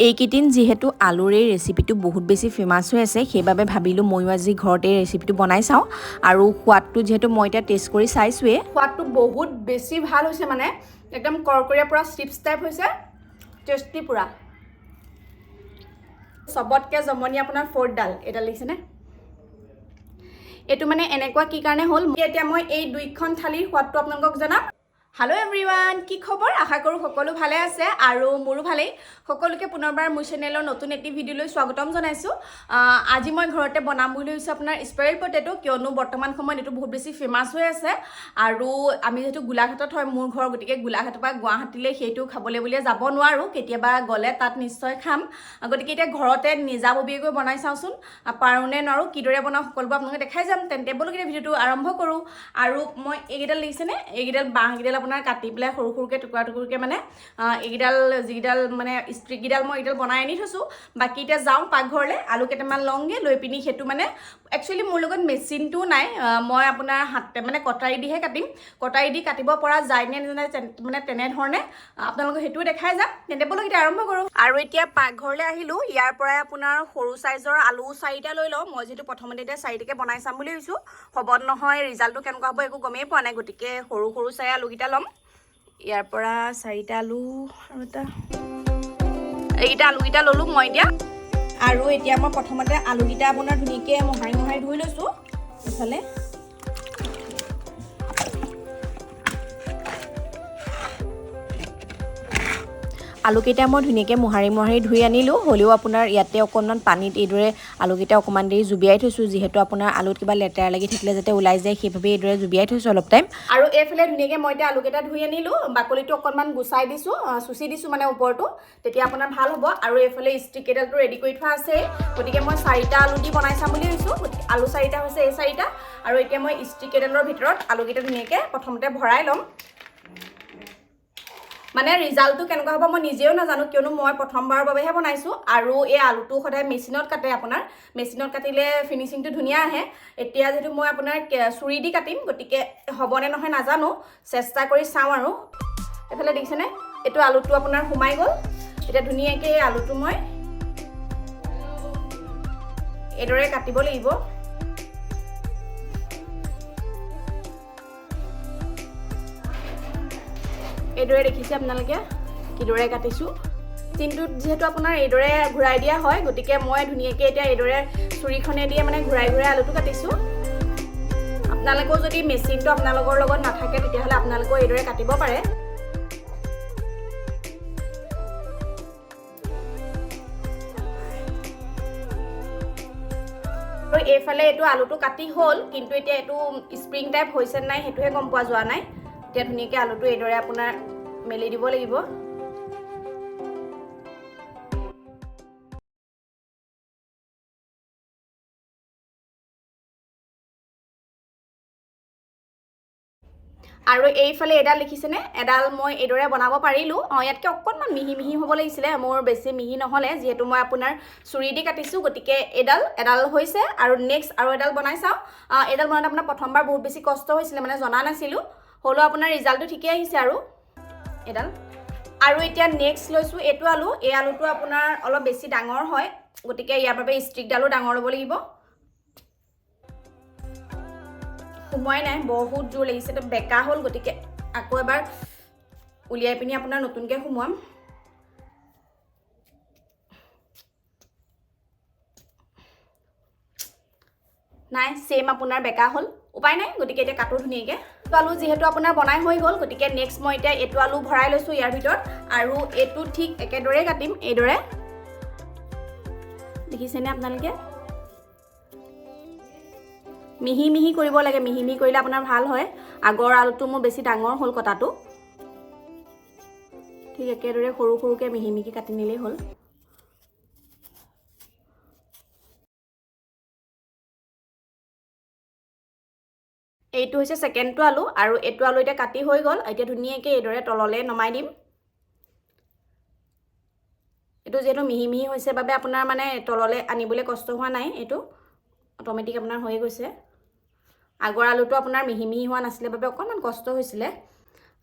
এইকেইদিন যিহেতু আলুৰ এই ৰেচিপিটো বহুত বেছি ফেমাছ হৈ আছে সেইবাবে ভাবিলোঁ ময়ো আজি ঘৰতে এই ৰেচিপিটো বনাই চাওঁ আৰু সোৱাদটো যিহেতু মই এতিয়া টেষ্ট কৰি চাইছোঁৱেই সোৱাদটো বহুত বেছি ভাল হৈছে মানে একদম কৰকৰীয়া পুৰা চিপছ টাইপ হৈছে টেষ্টি পুৰা সবতকৈ জমনি আপোনাৰ ফ'ৰ্ডডাল এটা লিখিছেনে এইটো মানে এনেকুৱা কি কাৰণে হ'ল এতিয়া মই এই দুইখন থালিৰ সোৱাদটো আপোনালোকক জনাম হেল্ল' এভৰিৱান কি খবৰ আশা কৰোঁ সকলো ভালে আছে আৰু মোৰো ভালেই সকলোকে পুনৰবাৰ মোৰ চেনেলৰ নতুন এটি ভিডিঅ'লৈ স্বাগতম জনাইছোঁ আজি মই ঘৰতে বনাম বুলি ভাবিছোঁ আপোনাৰ স্পাইৰেল পটেটো কিয়নো বৰ্তমান সময়ত এইটো বহুত বেছি ফেমাছ হৈ আছে আৰু আমি যেহেতু গোলাঘাটত হয় মোৰ ঘৰ গতিকে গোলাঘাটৰ পৰা গুৱাহাটীলৈ সেইটো খাবলৈ বুলিয়ে যাব নোৱাৰোঁ কেতিয়াবা গ'লে তাত নিশ্চয় খাম গতিকে এতিয়া ঘৰতে নিজাববীয়াকৈ বনাই চাওঁচোন পাৰোঁনে নোৱাৰোঁ কিদৰে বনাওঁ সকলোবোৰ আপোনালোকে দেখাই যাম তেন্তে বলক এতিয়া ভিডিঅ'টো আৰম্ভ কৰোঁ আৰু মই এইকেইডাল দেখিছেনে এইকেইডাল বাঁহকেইডাল আপোনাৰ কাটি পেলাই সৰু সৰুকৈ টুকুৰা টুকুৰকৈ মানে এইকেইডাল যিকেইডাল মানে ষ্ট্ৰিককেইডাল মই এইডাল বনাই আনি থৈছোঁ বাকী এতিয়া যাওঁ পাকঘৰলৈ আলু কেইটামান লওঁগৈ লৈ পিনি সেইটো মানে একচুৱেলি মোৰ লগত মেচিনটোও নাই মই আপোনাৰ হাতে মানে কটাৰী দিহে কাটিম কটাৰী দি কাটিব পৰা যায় নে মানে তেনেধৰণে আপোনালোকক সেইটোও দেখাই যাম তেন্তে বলক এতিয়া আৰম্ভ কৰোঁ আৰু এতিয়া পাকঘৰলৈ আহিলোঁ ইয়াৰ পৰাই আপোনাৰ সৰু চাইজৰ আলু 4টা লৈ লওঁ মই যিহেতু প্ৰথমতে এতিয়া 4টাকৈ বনাই চাম বুলি ভাবিছোঁ হ'ব নহয় ৰিজাল্টটো কেনেকুৱা হ'ব একো গমেই পোৱা নাই গতিকে সৰু সৰু চাই আলুকেইটা ল'ম ইয়াৰ পৰা 4টা আলু আৰু এটা এইকেইটা আলুকেইটা ল'লোঁ মই এতিয়া আৰু এতিয়া মই প্ৰথমতে আলুকেইটা আপোনাৰ ধুনীয়াকৈ মোহাৰি ধুই লৈছোঁ এইফালে আলুকেইটা মই ধুনীয়াকৈ মোহাৰি ধুই আনিলোঁ হ'লেও আপোনাৰ ইয়াতে অকণমান পানীত এইদৰে আলুকেইটা অকণমান দেৰি জুবিয়াই থৈছোঁ যিহেতু আপোনাৰ আলুত কিবা লেতেৰা লাগি থাকিলে যাতে ওলাই যায় সেইভাৱে এইদৰে জুবিয়াই থৈছোঁ অলপ টাইম আৰু এইফালে ধুনীয়াকৈ মই এতিয়া আলুকেইটা ধুই আনিলোঁ বাকলিটো অকণমান গুচাই দিছোঁ চুচি দিছোঁ মানে ওপৰটো তেতিয়া আপোনাৰ ভাল হ'ব আৰু এইফালে ষ্টিককেইডালটো ৰেডি কৰি থোৱা আছেই গতিকে মই 4টা আলু দি বনাই চাম বুলি ভাবিছোঁ আলু 4টা হৈছে এই 4টা আৰু এতিয়া মই ষ্টিককেইডালৰ ভিতৰত আলুকেইটা ধুনীয়াকৈ প্ৰথমতে ভৰাই ল'ম মানে ৰিজাল্টটো কেনেকুৱা হ'ব মই নিজেও নাজানো কিয়নো মই প্ৰথমবাৰৰ বাবেহে বনাইছোঁ আৰু এই আলুটো সদায় মেচিনত কাটে আপোনাৰ মেচিনত কাটিলে ফিনিচিংটো ধুনীয়া আহে এতিয়া যিহেতু মই আপোনাৰ চুৰি দি কাটিম গতিকে হ'বনে নহয় নাজানো চেষ্টা কৰি চাওঁ আৰু এইফালে দেখিছেনে এইটো আলুটো আপোনাৰ সোমাই গ'ল এতিয়া ধুনীয়াকৈ আলুটো মই এইদৰে কাটিব লাগিব এইদৰে দেখিছে আপোনালোকে কিদৰে কাটিছোঁ চিনটোত যিহেতু আপোনাৰ এইদৰে ঘূৰাই দিয়া হয় গতিকে মই ধুনীয়াকৈ এতিয়া এইদৰে চুৰিখনে দিয়ে মানে ঘূৰাই আলুটো কাটিছোঁ আপোনালোকেও যদি মেচিনটো আপোনালোকৰ লগত নাথাকে তেতিয়াহ'লে আপোনালোকেও এইদৰে কাটিব পাৰে আৰু এইফালে এইটো আলুটো কাটি হ'ল কিন্তু এতিয়া এইটো স্প্ৰিং টাইপ হৈছে নাই সেইটোহে গম পোৱা যোৱা নাই এতিয়া ধুনীয়াকৈ আলুটো এইদৰে আপোনাৰ মেলি দিব লাগিব আৰু এইফালে এডাল দেখিছেনে এডাল মই এইদৰে বনাব পাৰিলোঁ ইয়াতকৈ অকণমান মিহি হ'ব লাগিছিলে মোৰ বেছি মিহি নহ'লে যিহেতু মই আপোনাৰ চুৰি দি কাটিছোঁ গতিকে এডাল হৈছে আৰু নেক্সট আৰু এডাল বনাই চাওঁ এডাল বনাওঁতে আপোনাৰ প্ৰথমবাৰ বহুত বেছি কষ্ট হৈছিলে মানে জনা নাছিলোঁ হ'লেও আপোনাৰ ৰিজাল্টটো ঠিকেই আহিছে আৰু এডাল আৰু এতিয়া নেক্সট লৈছোঁ এইটো আলু এই আলুটো আপোনাৰ অলপ বেছি ডাঙৰ হয় গতিকে ইয়াৰ বাবে ষ্টিকডালো ডাঙৰ ল'ব লাগিব সোমোৱাই নাই বহুত জোৰ লাগিছে তো বেকা হ'ল গতিকে আকৌ এবাৰ উলিয়াই পিনি আপোনাৰ নতুনকৈ সোমোৱাম নাই চেম আপোনাৰ বেকা হ'ল উপায় নাই গতিকে এতিয়া কাটো ধুনীয়াকৈ এইটো আলু যিহেতু আপোনাৰ বনাই হৈ গ'ল গতিকে নেক্সট মই এতিয়া এইটো আলু ভৰাই লৈছোঁ ইয়াৰ ভিতৰত আৰু এইটো ঠিক একেদৰে কাটিম এইদৰে দেখিছেনে আপোনালোকে মিহি কৰিব লাগে মিহি কৰিলে আপোনাৰ ভাল হয় আগৰ আলুটো মোৰ বেছি ডাঙৰ হ'ল কটাটো ঠিক একেদৰে সৰু সৰুকৈ মিহি কাটি নিলেই হ'ল এইটো হৈছে ছেকেণ্ডটো আলু আৰু এইটো আলু এতিয়া কাটি হৈ গ'ল এতিয়া ধুনীয়াকৈ এইদৰে তললৈ নমাই দিম এইটো যিহেতু মিহি হৈছে বাবে আপোনাৰ মানে তললৈ আনিবলৈ কষ্ট হোৱা নাই এইটো অট'মেটিক আপোনাৰ হৈ গৈছে আগৰ আলুটো আপোনাৰ মিহি হোৱা নাছিলে বাবে অকণমান কষ্ট হৈছিলে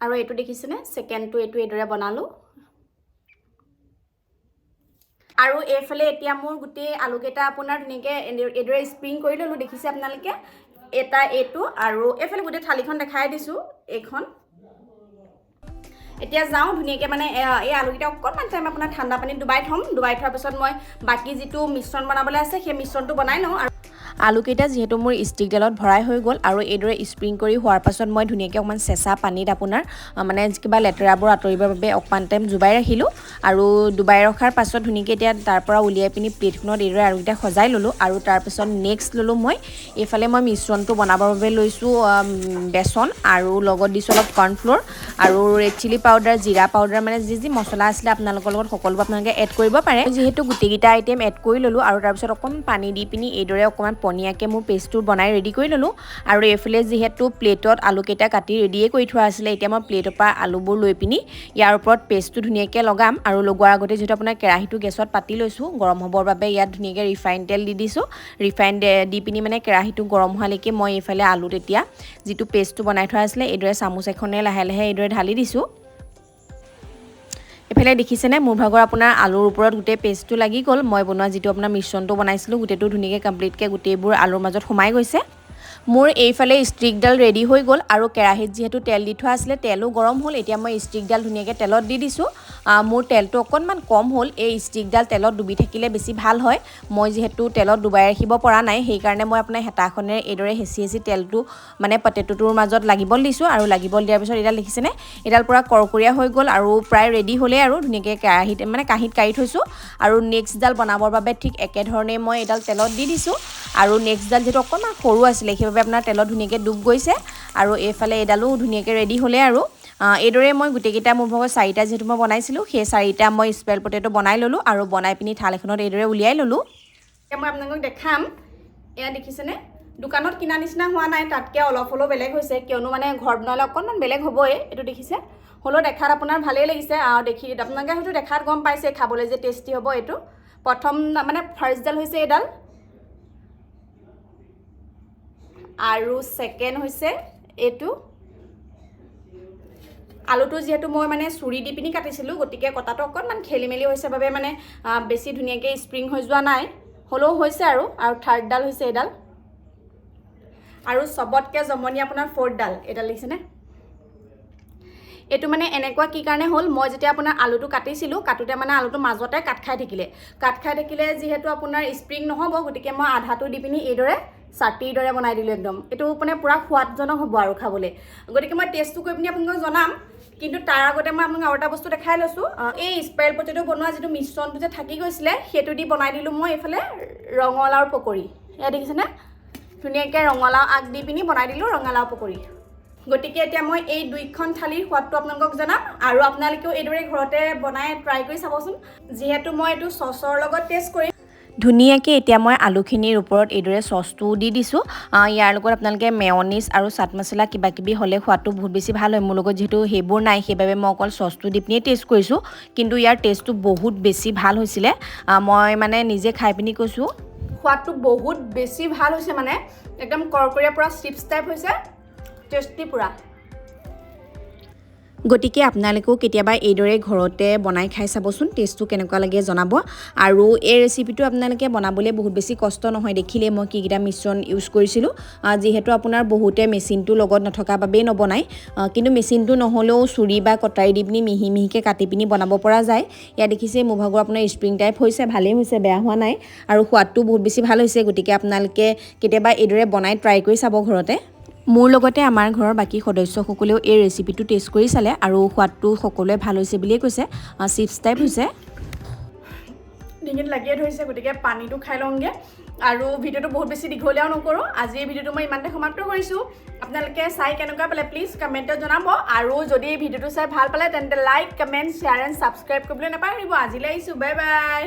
আৰু এইটো দেখিছেনে ছেকেণ্ডটো এইটো এইদৰে বনালোঁ আৰু এইফালে এতিয়া মোৰ গোটেই আলুকেইটা আপোনাৰ ধুনীয়াকৈ এইদৰে স্প্ৰিং কৰি ল'লোঁ, দেখিছে আপোনালোকে এটা এইটো, আৰু এইফালে গোটেই থালিখন দেখাই দিছোঁ এইখন। এতিয়া যাওঁ ধুনীয়াকৈ মানে এই আলুকেইটা অকণমান টাইম আপোনাৰ ঠাণ্ডা পানীত ডুবাই থ'ম। ডুবাই থোৱাৰ পিছত মই বাকী যিটো মিশ্ৰণ বনাবলৈ আছে সেই মিশ্ৰণটো বনাই লওঁ। আৰু আলুকেইটা যিহেতু মোৰ ষ্টিকডালত ভৰাই হৈ গ'ল আৰু এইদৰে স্প্ৰিং কৰি হোৱাৰ পাছত মই ধুনীয়াকৈ অকণমান চেঁচা পানীত আপোনাৰ মানে কিবা লেতেৰাবোৰ আঁতৰিবৰ বাবে অকণমান টাইম ডুবাই ৰাখিলোঁ। আৰু ডুবাই ৰখাৰ পাছত ধুনীয়াকৈ এতিয়া তাৰ পৰা উলিয়াই পিনি প্লেটখনত এইদৰে আলুকেইটা সজাই ল'লোঁ। আৰু তাৰপিছত নেক্সট ল'লোঁ মই এইফালে মই মিশ্ৰণটো বনাবৰ বাবে লৈছোঁ বেচন, আৰু লগত দিছোঁ অলপ কৰ্ণফ্ল'ৰ আৰু ৰেড চিলি পাউডাৰ, জিৰা পাউডাৰ, মানে যি মছলা আছিলে আপোনালোকৰ লগত সকলোবোৰ আপোনালোকে এড কৰিব পাৰে। যিহেতু গোটেইকেইটা আইটেম এড কৰি ল'লোঁ আৰু তাৰপিছত অকণমান পানী দি পিনি এইদৰে অকণমান পনীয়াকৈ মোৰ পেষ্টটো বনাই ৰেডি কৰি ল'লোঁ। আৰু এইফালে যিহেতু প্লেটত আলুকেইটা কাটি ৰেডিয়ে কৰি থোৱা আছিলে, এতিয়া মই প্লেটৰ পৰা আলুবোৰ লৈ পিনি ইয়াৰ ওপৰত পেষ্টটো ধুনীয়াকৈ লগাম। আৰু লগোৱাৰ আগতে যিহেতু আপোনাৰ কেৰাহীটো গেছত পাতি লৈছোঁ গৰম হ'বৰ বাবে, ইয়াত ধুনীয়াকৈ ৰিফাইন তেল দি দিছোঁ। ৰিফাইন দি পিনি মানে কেৰাহীটো গৰম হোৱালৈকে মই এইফালে আলুত এতিয়া যিটো পেষ্টটো বনাই থোৱা আছিলে এইদৰে চামুচ এখনে লাহে লাহে এইদৰে ঢালি দিছোঁ। এইফালে দেখিছেনে মোৰ ভাগৰ আপোনাৰ আলুৰ ওপৰত গোটেই পেষ্টটো লাগি গ'ল। মই বনোৱা যিটো আপোনাৰ মিশ্ৰণটো বনাইছিলোঁ গোটেইটো ধুনীয়াকৈ কমপ্লিটকৈ গোটেইবোৰ আলুৰ মাজত সোমাই গৈছে। মোৰ এইফালে ষ্টিকডাল ৰেডি হৈ গ'ল আৰু কেৰাহীত যিহেতু তেল দি থোৱা আছিলে তেলো গৰম হ'ল। এতিয়া মই ষ্টিকডাল ধুনীয়াকৈ তেলত দি দিছোঁ। মোৰ তেলটো অকণমান কম হ'ল, এই ষ্টিকডাল তেলত ডুবি থাকিলে বেছি ভাল হয়। মই যিহেতু তেলত ডুবাই ৰাখিব পৰা নাই সেইকাৰণে মই আপোনাৰ হেতাখনেৰে এইদৰে হেঁচি হেঁচি তেলটো মানে পটেটোটোৰ মাজত লাগিবলৈ দিছোঁ। আৰু লাগিবলৈ দিয়াৰ পিছত এইডাল দেখিছেনে এইডাল পূৰা কৰকৰীয়া হৈ গ'ল আৰু প্ৰায় ৰেডি হ'লেই আৰু ধুনীয়াকৈ কেৰাহীত মানে কাঁহীত কাঢ়ি থৈছোঁ। আৰু নেক্সটডাল বনাবৰ বাবে ঠিক একেধৰণে মই এইডাল তেলত দি দিছোঁ। আৰু নেক্সটডাল যিহেতু অকণমান সৰু আছিলে সেইবাবে আপোনাৰ তেলত ধুনীয়াকৈ ডুব গৈছে। আৰু এইফালে এইডালো ধুনীয়াকৈ ৰেডি হ'লে আৰু এইদৰে মই গোটেইকেইটা মোৰ ভাগৰ 4টা যিহেতু মই বনাইছিলোঁ সেই 4টা মই স্পেল পটেটো বনাই ল'লোঁ আৰু বনাই পিনি থাল এখনত এইদৰে উলিয়াই ল'লোঁ। এতিয়া মই আপোনালোকক দেখাম, এয়া দেখিছেনে দোকানত কিনা নিচিনা হোৱা নাই, তাতকৈ অলপ হ'লেও বেলেগ হৈছে, কিয়নো মানে ঘৰত বনালে অকণমান বেলেগ হ'বই। এইটো দেখিছে হ'লেও দেখাত আপোনাৰ ভালেই লাগিছে। দেখি আপোনালোকে হয়তো দেখাত গম পাইছে খাবলৈ যে টেষ্টি হ'ব। এইটো প্ৰথম মানে ফাৰ্ষ্টডাল হৈছে এইডাল, আৰু ছেকেণ্ড হৈছে এইটো। আলুটো যিহেতু মই মানে চুৰি দি পিনি কাটিছিলোঁ গতিকে কটাটো অকণমান খেলি মেলি হৈছে বাবে মানে বেছি ধুনীয়াকৈ স্প্ৰিং হৈ যোৱা নাই, হ'লেও হৈছে। আৰু থাৰ্ডডাল হৈছে এইডাল, আৰু চবতকৈ জমনি আপোনাৰ ফ'ৰ্থডাল এইডাল দেখিছেনে। এইটো মানে এনেকুৱা কি কাৰণে হ'ল, মই যেতিয়া আপোনাৰ আলুটো কাটিছিলোঁ কাটোতে মানে আলুটো মাজতে কাট খাই থাকিলে যিহেতু আপোনাৰ স্প্ৰিং নহ'ব গতিকে মই আধাটো দি পিনি এইদৰে চাটনিৰ দৰে বনাই দিলোঁ একদম। এইটো মানে পূৰা সোৱাদজনক হ'ব আৰু খাবলৈ। গতিকে মই টেষ্টটো কৰি পিনি আপোনালোকক জনাম, কিন্তু তাৰ আগতে মই আপোনাক আৰু এটা বস্তু দেখাই লৈছোঁ। এই স্প্ৰেল পটেটো বনোৱা যিটো মিশ্ৰণটো যে থাকি গৈছিলে সেইটো দি বনাই দিলোঁ মই এইফালে ৰঙালাওৰ পকৰি। এয়া দেখিছেনে ধুনীয়াকৈ ৰঙালাও আগ দি পিনি বনাই দিলোঁ ৰঙালাও পকৰি। গতিকে এতিয়া মই এই দুইখন থালিৰ সোৱাদটো আপোনালোকক জনাম, আৰু আপোনালোকেও এইদৰে ঘৰতে বনাই ট্ৰাই কৰি চাবচোন। যিহেতু মই এইটো চচৰ লগত টেষ্ট কৰিম। ধুনীয়াকৈ এতিয়া মই আলুখিনিৰ ওপৰত এইদৰে চচটো দি দিছোঁ। ইয়াৰ লগত আপোনালোকে মেয়নিজ আৰু চাট মছলা কিবা কিবি হ'লে সোৱাদটো বহুত বেছি ভাল হয়। মোৰ লগত যিহেতু সেইবোৰ নাই সেইবাবে মই অকল চচটো দি পিনিয়ে টেষ্ট কৰিছোঁ, কিন্তু ইয়াৰ টেষ্টটো বহুত বেছি ভাল হৈছিলে। মই মানে নিজে খাই পিনি কৈছোঁ সোৱাদটো বহুত বেছি ভাল হৈছে, মানে একদম কৰকৰীয়া পূৰা চিপছ টাইপ হৈছে, টেষ্টি পূৰা। গতিকে আপোনালোকেও কেতিয়াবা এইদৰে ঘৰতে বনাই খাই চাবচোন, টেষ্টটো কেনেকুৱা লাগে জনাব। আৰু এই ৰেচিপিটো আপোনালোকে বনাবলৈ বহুত বেছি কষ্ট নহয়, দেখিলে মই কিকেইটা মিশ্ৰণ ইউজ কৰিছিলোঁ। যিহেতু আপোনাৰ বহুতে মেচিনটো লগত নথকা বাবেই নবনায়, কিন্তু মেচিনটো নহ'লেও চুৰি বা কটাৰী দি পিনি মিহি মিহিকৈ কাটি পিনি বনাব পৰা যায়। ইয়াত দেখিছে মোৰ ভাগৰ আপোনাৰ স্প্ৰিং টাইপ হৈছে, ভালেই হৈছে, বেয়া হোৱা নাই, আৰু সোৱাদটো বহুত বেছি ভাল হৈছে। গতিকে আপোনালোকে কেতিয়াবা এইদৰে বনাই ট্ৰাই কৰি চাব ঘৰতে। মোৰ লগতে আমাৰ ঘৰৰ বাকী সদস্যসকলেও এই ৰেচিপিটো টেষ্ট কৰি চালে আৰু সোৱাদটো সকলোৱে ভাল হৈছে বুলিয়ে কৈছে। চিপছ টাইপ হৈছে, ডিঙিত লাগিয়ে ধৰিছে, গতিকে পানীটো খাই লওঁগৈ। আৰু ভিডিঅ'টো বহুত বেছি দীঘলীয়াও নকৰোঁ, আজিৰ ভিডিঅ'টো মই ইমানতে সমাপ্ত কৰিছোঁ। আপোনালোকে চাই কেনেকুৱা পালে প্লিজ কমেণ্টত জনাব, আৰু যদি ভিডিঅ'টো চাই ভাল পালে তেন্তে like, comment, share and subscribe কৰিবলৈ নাপাহৰিব। আজিলৈ আহিছোঁ, বাই বাই।